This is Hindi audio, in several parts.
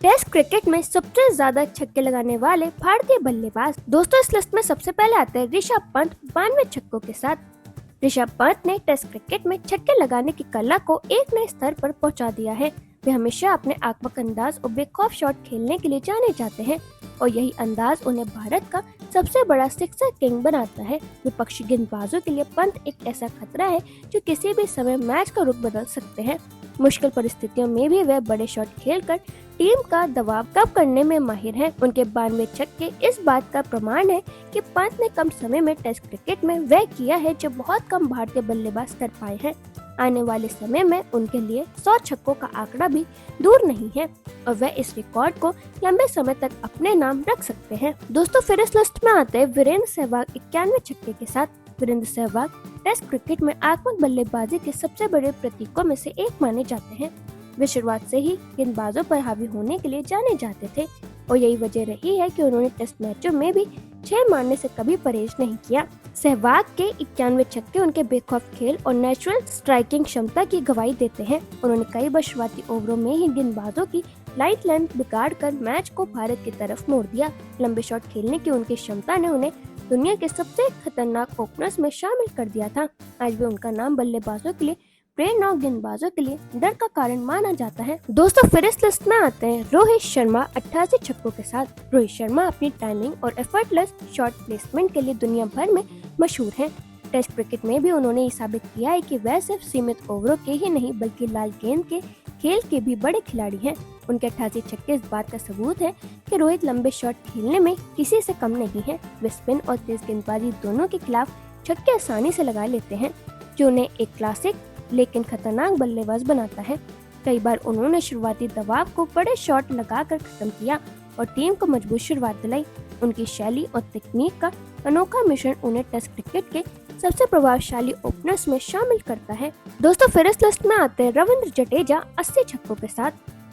टेस्ट क्रिकेट में सबसे ज्यादा छक्के लगाने वाले भारतीय बल्लेबाज। दोस्तों, इस लिस्ट में सबसे पहले आते हैं ऋषभ पंत 92 छक्कों के साथ। ऋषभ पंत ने टेस्ट क्रिकेट में छक्के लगाने की कला को एक नए स्तर पर पहुंचा दिया है। वे हमेशा अपने आक्रामक अंदाज और बेखौफ शॉट खेलने के लिए जाने जाते हैं और यही अंदाज उन्हें भारत का सबसे बड़ा सिक्सर किंग बनाता है। विपक्षी गेंदबाजों के लिए पंत एक ऐसा खतरा है जो किसी भी समय मैच का रुख बदल सकते हैं। मुश्किल परिस्थितियों में भी वे बड़े शॉट खेलकर टीम का दबाव कम करने में माहिर हैं। उनके 92 छक्के इस बात का प्रमाण है कि पंत ने कम समय में टेस्ट क्रिकेट में वह किया है जो बहुत कम भारतीय बल्लेबाज कर पाए हैं। आने वाले समय में उनके लिए 100 छक्कों का आंकड़ा भी दूर नहीं है और वह इस रिकॉर्ड को लंबे समय तक अपने नाम रख सकते हैं। दोस्तों, फिर इस लिस्ट में आते हैं वीरेंद्र सहवाग 91 छक्के के साथ। वीरेंद्र सहवाग टेस्ट क्रिकेट में आक्रामक बल्लेबाजी के सबसे बड़े प्रतीकों में से एक माने जाते हैं। वे शुरुआत से ही गेंदबाजों पर हावी होने के लिए जाने जाते थे और यही वजह रही है कि उन्होंने टेस्ट मैचों में भी 6 मारने से कभी परहेज नहीं किया। सहवाग के 91 छक्के उनके बेखौफ खेल और नेचुरल स्ट्राइकिंग क्षमता की गवाही देते हैं। उन्होंने कई बार शुरुआती ओवरों में ही गेंदबाजों की लाइट लेंथ बिगाड़ कर मैच को भारत की तरफ मोड़ दिया। लंबे शॉट खेलने की उनकी क्षमता ने उन्हें दुनिया के सबसे खतरनाक ओपनर्स में शामिल कर दिया था। आज भी उनका नाम बल्लेबाजों के लिए प्रेरणा और गेंदबाजों के लिए डर का कारण माना जाता है। दोस्तों, फिर इस लिस्ट में आते हैं रोहित शर्मा 88 छक्कों के साथ। रोहित शर्मा अपनी टाइमिंग और एफर्टलेस शॉट प्लेसमेंट के लिए दुनिया भर में मशहूर हैं। टेस्ट क्रिकेट में भी उन्होंने ये साबित किया है कि वह सिर्फ सीमित ओवरों के ही नहीं बल्कि लाल गेंद के खेल के भी बड़े खिलाड़ी हैं। उनके 88 छक्के इस बात का सबूत है कि रोहित लंबे शॉट खेलने में किसी से कम नहीं है। वे स्पिन और तेज गेंदबाजी दोनों के खिलाफ छक्के आसानी से लगा लेते हैं, जो उन्हें एक क्लासिक लेकिन खतरनाक बल्लेबाज बनाता है। कई बार उन्होंने शुरुआती दबाव को बड़े शॉट लगाकर खत्म किया और टीम को मजबूत शुरुआत दिलाई। उनकी शैली और तकनीक का अनोखा मिश्रण उन्हें टेस्ट क्रिकेट के सबसे प्रभावशाली ओपनर्स में शामिल करता है। दोस्तों, फिर इस लिस्ट में आते हैं रविंद्र जडेजा 80 छक्कों के साथ।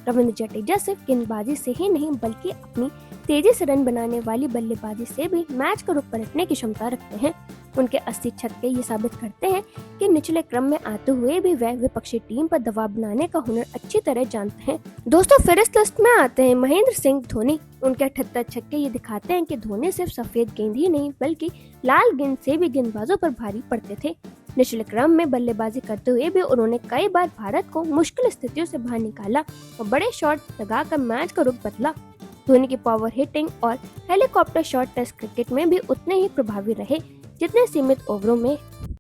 रविंद्र जडेजा सिर्फ गेंदबाजी से ही नहीं बल्कि अपनी तेजी से रन बनाने वाली बल्लेबाजी से भी मैच को रुख पलटने की क्षमता रखते हैं। उनके 80 छक्के ये साबित करते हैं कि निचले क्रम में आते हुए भी वह विपक्षी टीम पर दबाव बनाने का हुनर अच्छी तरह जानते हैं। दोस्तों, फिर इस लिस्ट में आते हैं महेंद्र सिंह धोनी। उनके 78 छक्के ये दिखाते हैं कि धोनी सिर्फ सफेद गेंद ही नहीं बल्कि लाल गेंद से भी गेंदबाजों पर भारी पड़ते थे। निचले क्रम में बल्लेबाजी करते हुए भी उन्होंने कई बार भारत को मुश्किल स्थितियों से बाहर निकाला और बड़े शॉट लगाकर मैच का रुख बदला। धोनी की पावर हिटिंग और हेलीकॉप्टर शॉट टेस्ट क्रिकेट में भी उतने ही प्रभावी रहे जितने सीमित ओवरों में।